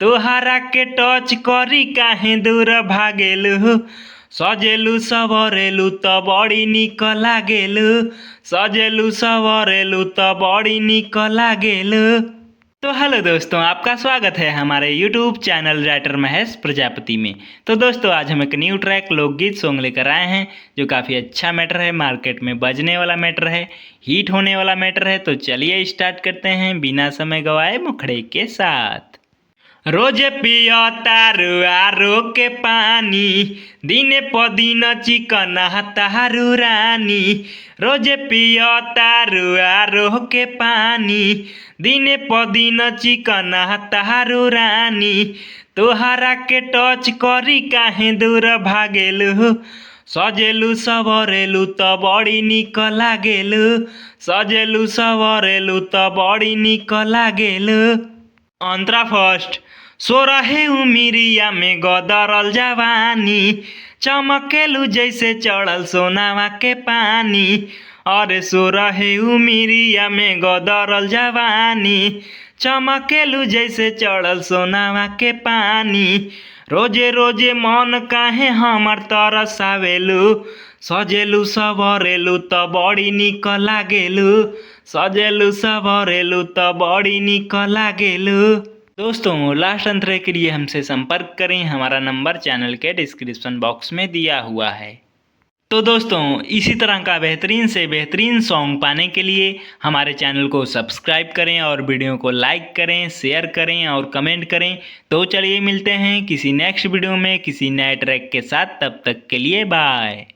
तोहरा के टच करी काहे दूर भागेलु। सजेलु सवरेलु त बड़ी निक लागेलु। सजेलु सवरेलु त बड़ी निक लागेलु। तो हेलो दोस्तों, आपका स्वागत है हमारे YouTube channel writer Mahesh Prajapati में। तो दोस्तों, आज हम एक न्यू ट्रैक लोकगीत सॉन्ग लेकर आए हैं जो काफ़ी अच्छा मैटर है, मार्केट में बजने वाला मैटर है, हिट होने वाला मैटर है। तो चलिए स्टार्ट करते हैं बिना समय गवाए मुखड़े के साथ। रोजे पियो तारू आरो के पानी, दिने पदिन चिकन तारू रानी। रोजे पियो तारू आरो के पानी, दिने पदिन चिकन तारू रानी। तोहरा के टच करी काहे दूर भागेलु। सजेलु सवरेलु त बड़ी निक लागेलु। सजेलु सवरेलु त बड़ी निक लागेलु। अंतरा फर्स्ट। सोरहे उमिरिया में गदरल जवानी, चमकेलू जैसे चढ़ल सोनावा के पानी। अरे सोरहे उमिरिया में गदरल जवानी, चमकेलू जैसे चढ़ल सोनावा के पानी। रोजे रोजे मन काहे हमर तरसावेलू। सजेलू सवरेलू त बड़ी निक लागेलू। सजेलू सवरेलू त बड़ी निक लागेलू। दोस्तों, लास्ट अंतरे के लिए हमसे संपर्क करें। हमारा नंबर चैनल के डिस्क्रिप्शन बॉक्स में दिया हुआ है। तो दोस्तों, इसी तरह का बेहतरीन से बेहतरीन सॉन्ग पाने के लिए हमारे चैनल को सब्सक्राइब करें और वीडियो को लाइक करें, शेयर करें और कमेंट करें। तो चलिए मिलते हैं किसी नेक्स्ट वीडियो में किसी नए ट्रैक के साथ। तब तक के लिए बाय।